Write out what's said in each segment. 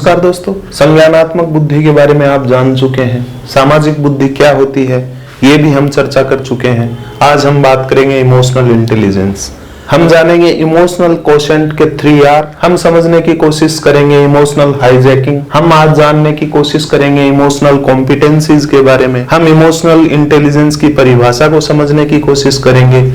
नमस्कार दोस्तों, संज्ञानात्मक बुद्धि के बारे में आप जान चुके हैं। सामाजिक बुद्धि क्या होती है ये भी हम चर्चा कर चुके हैं। आज हम बात करेंगे इमोशनल इंटेलिजेंस। हम जानेंगे इमोशनल कोशेंट के 3R। हम समझने की कोशिश करेंगे इमोशनल हाईजैकिंग। हम आज जानने की कोशिश करेंगे इमोशनल कॉम्पिटेंसीज के बारे में। हम इमोशनल इंटेलिजेंस की परिभाषा को समझने की कोशिश करेंगे।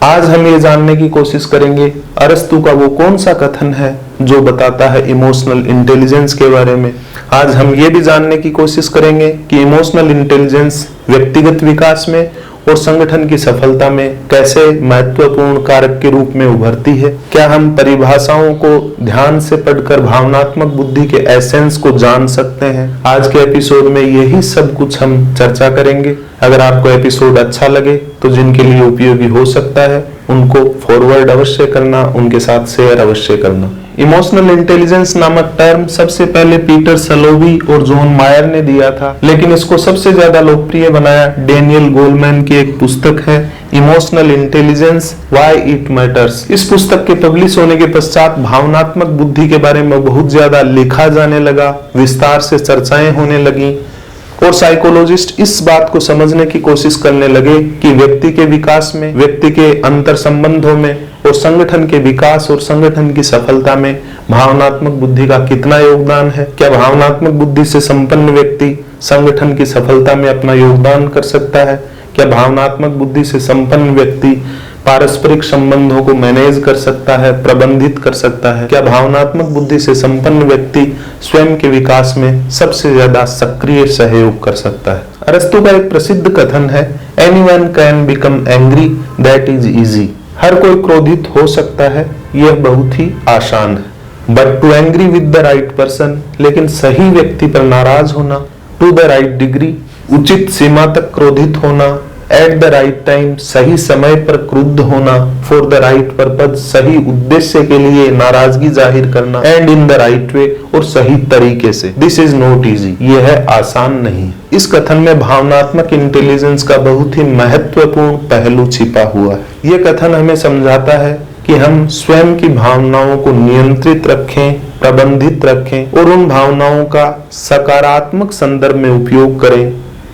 आज हम ये जानने की कोशिश करेंगे अरस्तु का वो कौन सा कथन है जो बताता है इमोशनल इंटेलिजेंस के बारे में। आज हम ये भी जानने की कोशिश करेंगे कि इमोशनल इंटेलिजेंस व्यक्तिगत विकास में और संगठन की सफलता में कैसे महत्वपूर्ण कारक के रूप में उभरती है। क्या हम परिभाषाओं को ध्यान से पढ़कर भावनात्मक बुद्धि के एसेंस को जान सकते हैं। आज के एपिसोड में यही सब कुछ हम चर्चा करेंगे। अगर आपको एपिसोड अच्छा लगे तो जिनके लिए उपयोगी हो सकता है उनको फॉरवर्ड अवश्य करना, उनके साथ शेयर अवश्य करना। इमोशनल इंटेलिजेंस नामक टर्म सबसे पहले पीटर सलोवी और जॉन मायर ने दिया था, लेकिन इसको सबसे ज्यादा लोकप्रिय बनाया डेनियल गोलमैन की एक पुस्तक है emotional intelligence why it matters. इस पुस्तक के पब्लिश होने के पश्चात भावनात्मक बुद्धि के बारे में बहुत ज्यादा लिखा जाने लगा, विस्तार से चर्चाएं होने लगी और साइकोलॉजिस्ट इस बात को समझने की कोशिश करने लगे कि व्यक्ति के विकास में, व्यक्ति के अंतर संबंधों में और संगठन के विकास और संगठन की सफलता में भावनात्मक बुद्धि का कितना योगदान है। क्या भावनात्मक बुद्धि से संपन्न व्यक्ति संगठन की सफलता में अपना योगदान कर सकता है। क्या भावनात्मक बुद्धि से संपन्न व्यक्ति पारस्परिक संबंधों को मैनेज कर सकता है, प्रबंधित कर सकता है। क्या भावनात्मक बुद्धि से संपन्न व्यक्ति स्वयं के विकास में सबसे ज्यादा सक्रिय सहयोग कर सकता है। अरस्तु का एक प्रसिद्ध कथन है anyone can become angry, that is easy. हर कोई क्रोधित हो सकता है, यह बहुत ही आसान है। But to angry with the right person, लेकिन सही व्यक्ति पर नाराज होना, टू द राइट डिग्री, उचित सीमा तक क्रोधित होना, एट द राइट टाइम, सही समय पर क्रुद्ध होना, फॉर द राइट पर्पज, सही उद्देश्य के लिए नाराजगी जाहिर करना, and in the right way, और सही तरीके से। दिस इज नॉट इजी, यह आसान नहीं। इस कथन में भावनात्मक इंटेलिजेंस का बहुत ही महत्वपूर्ण पहलू छिपा हुआ है। यह कथन हमें समझाता है कि हम स्वयं की भावनाओं को नियंत्रित रखें, प्रबंधित रखें और उन भावनाओं का सकारात्मक संदर्भ में उपयोग करें।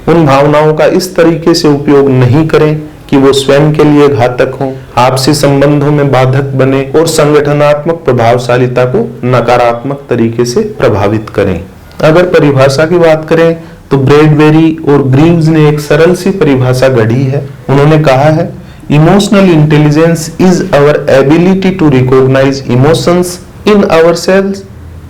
उन भावनाओं का इस तरीके से उपयोग नहीं करें कि वो स्वयं के लिए घातक हों, आपसी संबंधों में बाधक बने और संगठनात्मक प्रभावशीलता को नकारात्मक तरीके से प्रभावित करें। अगर परिभाषा की बात करें तो ब्रैडबेरी और ग्रीव्स ने एक सरल सी परिभाषा गढ़ी है। उन्होंने कहा है emotional intelligence is our ability to recognise emotions in ourselves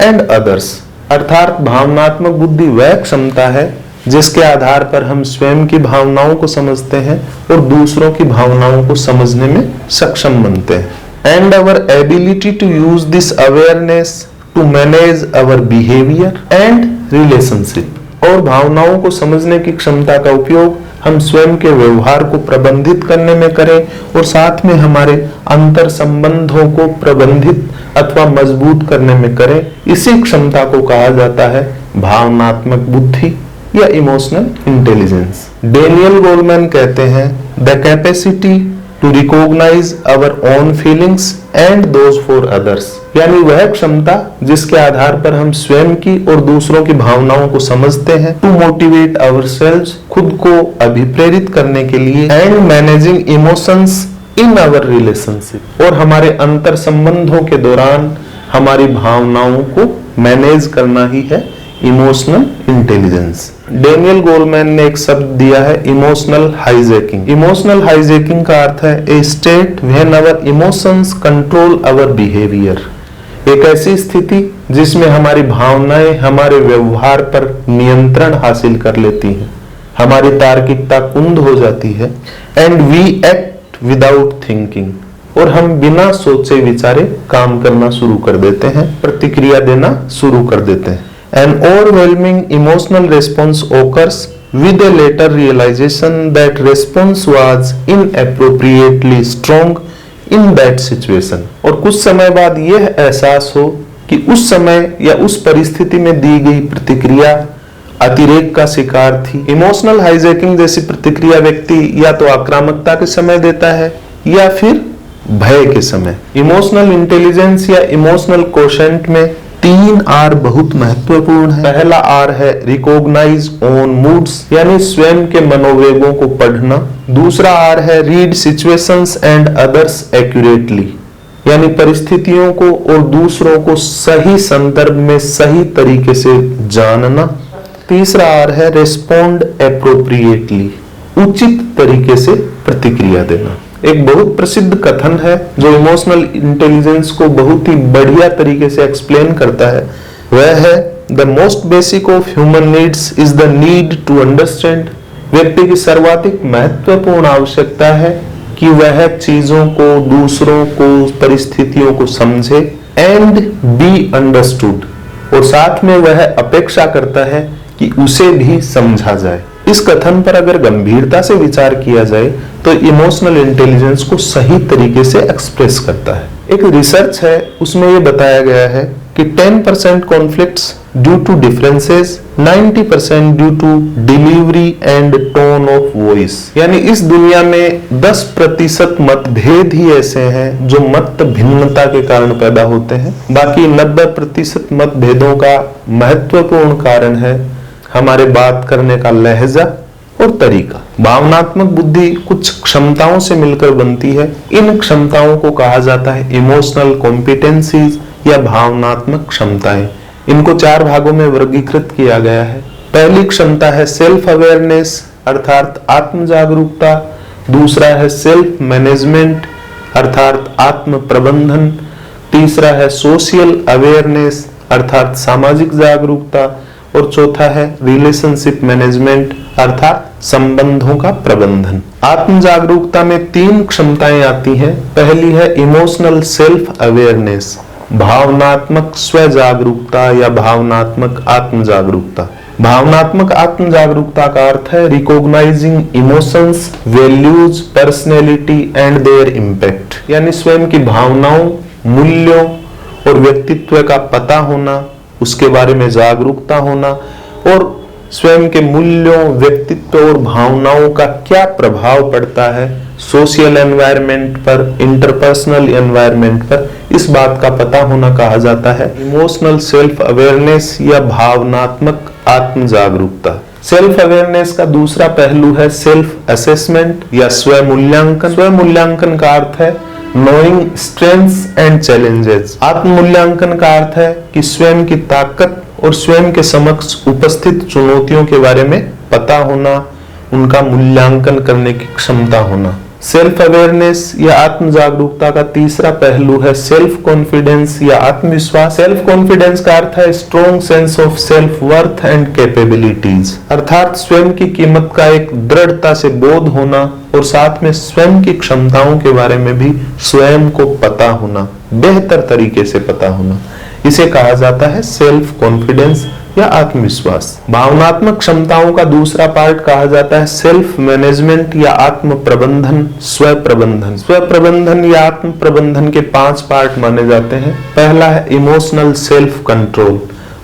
and others. अर्थात भावनात्मक बुद्धि वह क्षमता है जिसके आधार पर हम स्वयं की भावनाओं को समझते हैं और दूसरों की भावनाओं को समझने में सक्षम बनते हैं। And our ability to use this awareness to manage our behaviour and relationship. और भावनाओं को समझने की क्षमता का उपयोग हम स्वयं के व्यवहार को प्रबंधित करने में करें और साथ में हमारे अंतर संबंधों को प्रबंधित अथवा मजबूत करने में करें। इसी क्षमता को कहा जाता है भावनात्मक बुद्धि या इमोशनल इंटेलिजेंस। डेनियल गोलमैन कहते हैं the capacity to recognise our own feelings and those for others, यानी वह क्षमता जिसके आधार पर हम स्वयं की और दूसरों की भावनाओं को समझते हैं, टू मोटिवेट आवरसेल्व्स, खुद को अभिप्रेरित करने के लिए, and managing emotions in our relationship, और हमारे अंतर संबंधों के दौरान हमारी भावनाओं को मैनेज करना ही है इमोशनल इंटेलिजेंस। डेनियल गोलमैन ने एक शब्द दिया है इमोशनल हाईजैकिंग। इमोशनल हाईजैकिंग का अर्थ है a state when our emotions control our behaviour. एक ऐसी स्थिति जिसमें हमारी भावनाएं हमारे व्यवहार पर नियंत्रण हासिल कर लेती हैं, हमारी तार्किकता कुंद हो जाती है, and we act without thinking, और हम बिना सोचे विचारे काम करना शुरू कर देते हैं, प्रतिक्रिया देना शुरू कर देते हैं। An overwhelming emotional response occurs with a later realization that response was inappropriately strong in that situation। और कुछ समय बाद यह एहसास हो कि उस समय या उस परिस्थिति में दी गई प्रतिक्रिया अतिरेक का शिकार थी। इमोशनल हाईजैकिंग जैसी प्रतिक्रिया व्यक्ति या तो आक्रामकता के समय देता है या फिर भय के समय। इमोशनल इंटेलिजेंस या इमोशनल कोशेंट में 3 आर बहुत महत्वपूर्ण है। पहला आर है रिकॉग्नाइज ओन मूड्स, यानी स्वयं के मनोवेगों को पढ़ना। दूसरा आर है read situations and others accurately, यानी परिस्थितियों को और दूसरों को सही संदर्भ में सही तरीके से जानना। तीसरा आर है रेस्पोंड एप्रोप्रिएटली, उचित तरीके से प्रतिक्रिया देना। एक बहुत प्रसिद्ध कथन है जो इमोशनल इंटेलिजेंस को बहुत ही बढ़िया तरीके से एक्सप्लेन करता है, वह है the most basic of human needs is the need to understand. व्यक्ति की सर्वाधिक महत्वपूर्ण आवश्यकता है कि वह चीजों को, दूसरों को, परिस्थितियों को समझे एंड बी अंडरस्टूड, और साथ में वह अपेक्षा करता है कि उसे भी समझा जाए। इस कथन पर अगर गंभीरता से विचार किया जाए तो इमोशनल इंटेलिजेंस को सही तरीके से एक्सप्रेस करता है। एक रिसर्च है, उसमें यह बताया गया है कि 10% conflicts due to differences, 90% due to delivery and tone of voice, यानी इस दुनिया में 10% मतभेद ही ऐसे हैं जो मत भिन्नता के कारण पैदा होते हैं। बाकी 90% मतभेदों का महत्वपूर्ण कारण है हमारे बात करने का लहजा और तरीका। भावनात्मक बुद्धि कुछ क्षमताओं से मिलकर बनती है। इन क्षमताओं को कहा जाता है इमोशनल कॉम्पिटेंसीज या भावनात्मक क्षमताएं। इनको 4 भागों में वर्गीकृत किया गया है। पहली क्षमता है सेल्फ अवेयरनेस अर्थात आत्म जागरूकता। दूसरा है सेल्फ मैनेजमेंट अर्थात आत्म प्रबंधन। तीसरा है सोशल अवेयरनेस अर्थात सामाजिक जागरूकता। और चौथा है रिलेशनशिप मैनेजमेंट अर्थात संबंधों का प्रबंधन। आत्म जागरूकता में 3 क्षमताएं आती हैं। पहली है इमोशनल सेल्फ अवेयरनेस, भावनात्मक स्व जागरूकता या भावनात्मक आत्म जागरूकता। भावनात्मक आत्म जागरूकता का अर्थ है recognising emotions, values, personality and there impact, यानी स्वयं की भावनाओं, मूल्यों और व्यक्तित्व का पता होना, उसके बारे में जागरूकता होना और स्वयं के मूल्यों, व्यक्तित्व और भावनाओं का क्या प्रभाव पड़ता है सोशल एनवायरनमेंट पर, इंटरपर्सनल एनवायरनमेंट पर, इस बात का पता होना कहा जाता है इमोशनल सेल्फ अवेयरनेस या भावनात्मक आत्म जागरूकता। सेल्फ अवेयरनेस का दूसरा पहलू है सेल्फ असेसमेंट या स्व मूल्यांकन। स्व मूल्यांकन का अर्थ है नोइंग स्ट्रेंथ्स एंड चैलेंजेस। आत्म मूल्यांकन का अर्थ है कि स्वयं की ताकत और स्वयं के समक्ष उपस्थित चुनौतियों के बारे में पता होना, उनका मूल्यांकन करने की क्षमता होना। सेल्फ अवेयरनेस या आत्म जागरूकता का तीसरा पहलू है सेल्फ कॉन्फिडेंस या आत्मविश्वास। सेल्फ कॉन्फिडेंस का अर्थ है strong sense of self worth and capabilities, अर्थात स्वयं की कीमत का एक दृढ़ता से बोध होना और साथ में स्वयं की क्षमताओं के बारे में भी स्वयं को पता होना, बेहतर तरीके से पता होना। इसे कहा जाता है सेल्फ कॉन्फिडेंस या आत्मविश्वास। भावनात्मक क्षमताओं का दूसरा पार्ट कहा जाता है सेल्फ मैनेजमेंट या आत्म प्रबंधन, स्व प्रबंधन। स्व प्रबंधन या आत्म प्रबंधन के 5 पार्ट माने जाते हैं। पहला है इमोशनल सेल्फ कंट्रोल,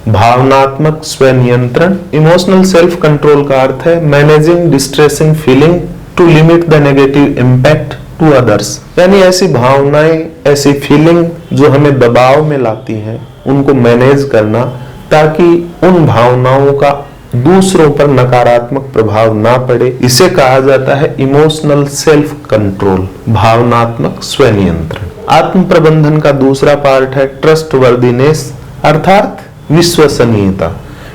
भावनात्मक स्व नियंत्रण। इमोशनल सेल्फ कंट्रोल का अर्थ है managing distressing feeling to limit the negative impact to others, यानी ऐसी भावनाएं, ऐसी फीलिंग जो हमें दबाव में लाती हैं, उनको मैनेज करना ताकि उन भावनाओं का दूसरों पर नकारात्मक प्रभाव ना पड़े। इसे कहा जाता है इमोशनल सेल्फ कंट्रोल, भावनात्मक स्व नियंत्रण। आत्म प्रबंधन का दूसरा पार्ट है ट्रस्टवर्दीनेस अर्थात विश्वसनीयता।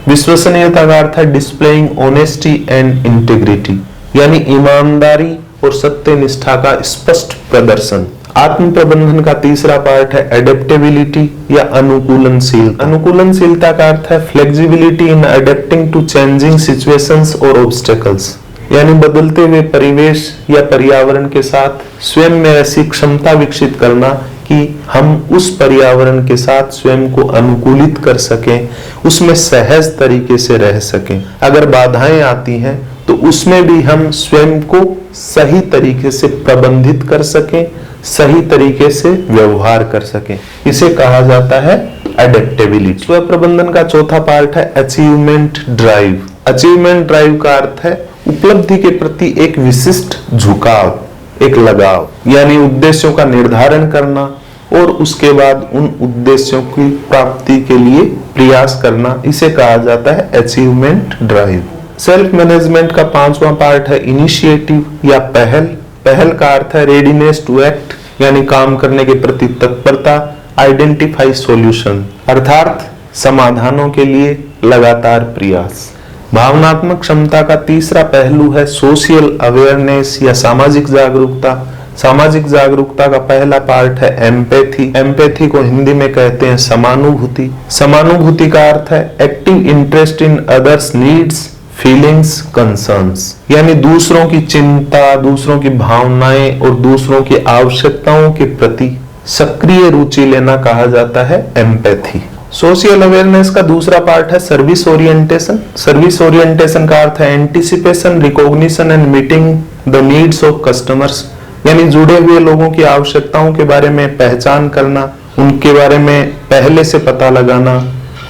विश्वसनीयता का अर्थ है डिस्प्लेइंग ऑनेस्टी एंड इंटीग्रिटी, यानी ईमानदारी और सत्यनिष्ठा का स्पष्ट प्रदर्शन। आत्म प्रबंधन का तीसरा पार्ट है एडेप्टेबिलिटी या अनुकूलनशीलता। अनुकूलनशीलता का अर्थ है flexibility in adapting to changing situations और ऑब्स्टेकल्स, यानी बदलते हुए परिवेश या पर्यावरण के साथ स्वयं में ऐसी क्षमता विकसित करना कि हम उस पर्यावरण के साथ स्वयं को अनुकूलित कर सकें, उसमें सहज तरीके से रह सकें। अगर बाधाएं आती हैं तो उसमें भी हम स्वयं को सही तरीके से प्रबंधित कर सकें, सही तरीके से व्यवहार कर सकें। इसे कहा जाता है एडेप्टेबिलिटी। स्व प्रबंधन का चौथा पार्ट है अचीवमेंट ड्राइव। अचीवमेंट ड्राइव का अर्थ है उपलब्धि के प्रति एक विशिष्ट झुकाव, एक लगाव, यानी उद्देश्यों का निर्धारण करना, और उसके बाद उन उद्देश्यों की प्राप्ति के लिए प्रयास करना, इसे कहा जाता है अचीवमेंट ड्राइव। सेल्फ मैनेजमेंट का 5वां पार्ट है इनिशिएटिव या पहल। पहल का अर्थ है रेडीनेस टू एक्ट, यानी काम करने के प्रति तत्परता। आइडेंटिफाई सॉल्यूशन अर्थात समाधानों के लिए लगातार प्रयास। भावनात्मक क्षमता का तीसरा पहलू है सोशल अवेयरनेस या सामाजिक जागरूकता। सामाजिक जागरूकता का पहला पार्ट है एम्पैथी। एम्पैथी को हिंदी में कहते हैं समानुभूति। समानुभूति का अर्थ है active interest in others needs, feelings, concerns, यानी दूसरों की चिंता, दूसरों की भावनाएं और दूसरों की आवश्यकताओं के प्रति सक्रिय रुचि लेना कहा जाता है एम्पैथी। सोशल अवेयरनेस का दूसरा पार्ट है सर्विस ओरिएंटेशन। सर्विस ओरिएंटेशन का अर्थ है anticipation, recognition and meeting the needs of customers, यानी जुड़े हुए लोगों की आवश्यकताओं के बारे में पहचान करना, उनके बारे में पहले से पता लगाना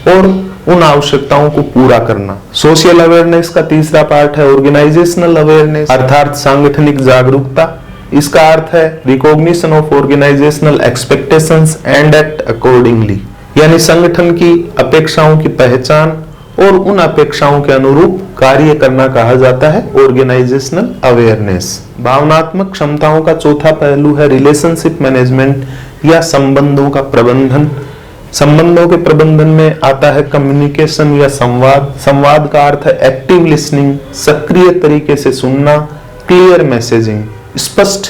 और उन आवश्यकताओं को पूरा करना। सोशल अवेयरनेस का तीसरा पार्ट है ऑर्गेनाइजेशनल अवेयरनेस अर्थात सांगठनिक जागरूकता। इसका अर्थ है recognition of organisational expectations and act accordingly, यानी संगठन की अपेक्षाओं की पहचान और उन अपेक्षाओं के अनुरूप कार्य करना कहा जाता है ऑर्गेनाइजेशनल अवेयरनेस। भावनात्मक क्षमताओं का चौथा पहलू है रिलेशनशिप मैनेजमेंट या संबंधों का प्रबंधन। संबंधों के प्रबंधन में आता है कम्युनिकेशन या संवाद। संवाद का अर्थ है एक्टिव लिसनिंग, सक्रिय तरीके से सुनना, क्लियर मैसेजिंग, स्पष्ट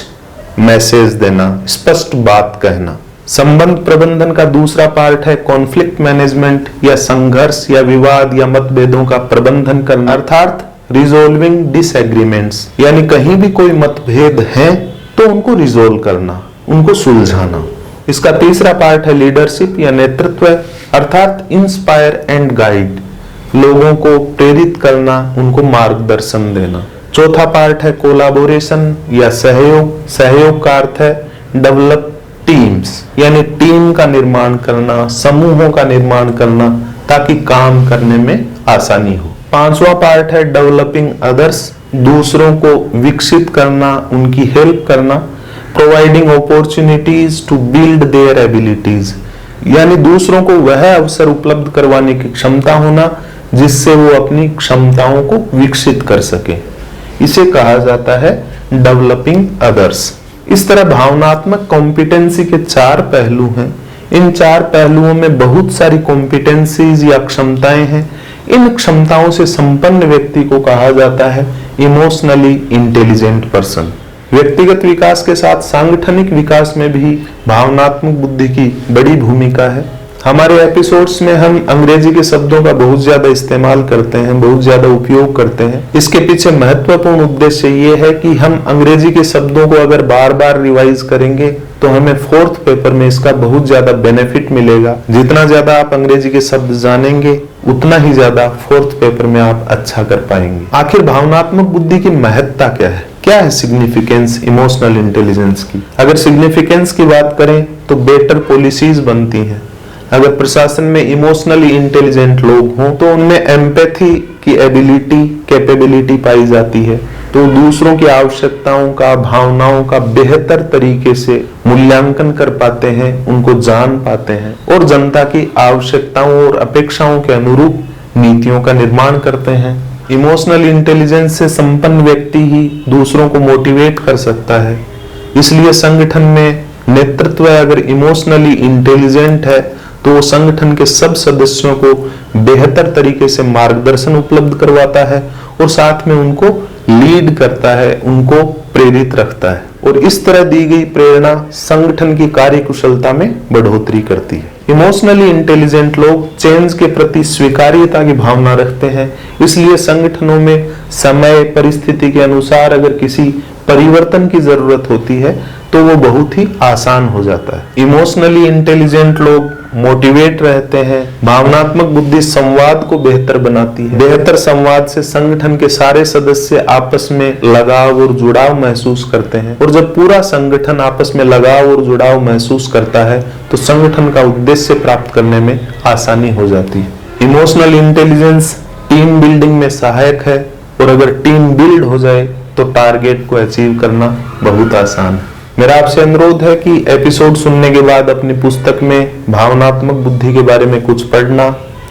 मैसेज देना, स्पष्ट बात कहना। संबंध प्रबंधन का दूसरा पार्ट है कॉन्फ्लिक्ट मैनेजमेंट या संघर्ष या विवाद या मतभेदों का प्रबंधन करना अर्थात रिजोल्विंग डिसएग्रीमेंट्स, यानी कहीं भी कोई मतभेद है तो उनको रिजोल्व करना, उनको सुलझाना। इसका तीसरा पार्ट है लीडरशिप या नेतृत्व अर्थात इंस्पायर एंड गाइड, लोगों को प्रेरित करना, उनको मार्गदर्शन देना। चौथा पार्ट है कोलाबोरेशन या सहयोग। सहयोग का अर्थ है डेवलप टीम्स, यानी टीम का निर्माण करना, समूहों का निर्माण करना ताकि काम करने में आसानी हो। पांचवा पार्ट है डेवलपिंग अदर्स, दूसरों को विकसित करना, उनकी हेल्प करना। Providing opportunities to build their abilities, यानी दूसरों को वह अवसर उपलब्ध करवाने की क्षमता होना जिससे वो अपनी क्षमताओं को विकसित कर सके, इसे कहा जाता है डेवलपिंग अदर्स। इस तरह भावनात्मक कॉम्पिटेंसी के 4 पहलू हैं। इन 4 पहलुओं में बहुत सारी कॉम्पिटेंसीज या क्षमताएं हैं। इन क्षमताओं से संपन्न व्यक्ति को कहा जाता है इमोशनली इंटेलिजेंट पर्सन। व्यक्तिगत विकास के साथ सांगठनिक विकास में भी भावनात्मक बुद्धि की बड़ी भूमिका है। हमारे एपिसोड्स में हम अंग्रेजी के शब्दों का बहुत ज्यादा इस्तेमाल करते हैं, बहुत ज्यादा उपयोग करते हैं। इसके पीछे महत्वपूर्ण उद्देश्य ये है कि हम अंग्रेजी के शब्दों को अगर बार बार रिवाइज करेंगे तो हमें 4th पेपर में इसका बहुत ज्यादा बेनिफिट मिलेगा। जितना ज्यादा आप अंग्रेजी के शब्द जानेंगे उतना ही ज्यादा 4th पेपर में आप अच्छा कर पाएंगे। आखिर भावनात्मक बुद्धि की महत्ता क्या है? क्या है सिग्निफिकेंस इमोशनल इंटेलिजेंस की? अगर सिग्निफिकेंस की बात करें तो बेटर पॉलिसीज बनती हैं। अगर प्रशासन में इमोशनली इंटेलिजेंट लोग हों तो उनमें एम्पैथी की एबिलिटी, कैपेबिलिटी पाई जाती है, तो दूसरों की आवश्यकताओं का, भावनाओं का बेहतर तरीके से मूल्यांकन कर पाते हैं, उनको जान पाते हैं और जनता की आवश्यकताओं और अपेक्षाओं के अनुरूप नीतियों का निर्माण करते हैं। इमोशनल इंटेलिजेंस से संपन्न व्यक्ति ही दूसरों को मोटिवेट कर सकता है। इसलिए संगठन में नेतृत्व अगर इमोशनली इंटेलिजेंट है तो वो संगठन के सब सदस्यों को बेहतर तरीके से मार्गदर्शन उपलब्ध करवाता है और साथ में उनको लीड करता है, उनको प्रेरित रखता है और इस तरह दी गई प्रेरणा संगठन की कार्यकुशलता में बढ़ोतरी करती है। इमोशनली इंटेलिजेंट लोग चेंज के प्रति स्वीकार्यता की भावना रखते हैं, इसलिए संगठनों में समय परिस्थिति के अनुसार अगर किसी परिवर्तन की जरूरत होती है तो वो बहुत ही आसान हो जाता है। इमोशनली इंटेलिजेंट लोग मोटिवेट रहते हैं। भावनात्मक बुद्धि संवाद को बेहतर बनाती है। बेहतर संवाद से संगठन के सारे सदस्य आपस में लगाव और जुड़ाव महसूस करते हैं और जब पूरा संगठन आपस में लगाव और जुड़ाव महसूस करता है तो संगठन का उद्देश्य प्राप्त करने में आसानी हो जाती है। इमोशनल इंटेलिजेंस टीम बिल्डिंग में सहायक है और अगर टीम बिल्ड हो जाए तो टारगेट को अचीव करना बहुत आसान है। मेरा आपसे अनुरोध है कि एपिसोड सुनने के बाद अपनी पुस्तक में भावनात्मक बुद्धि के बारे में कुछ पढ़ना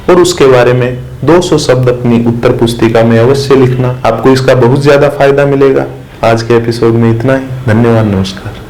और उसके बारे में 200 शब्द अपनी उत्तर पुस्तिका में अवश्य लिखना। आपको इसका बहुत ज्यादा फायदा मिलेगा। आज के एपिसोड में इतना ही। धन्यवाद, नमस्कार।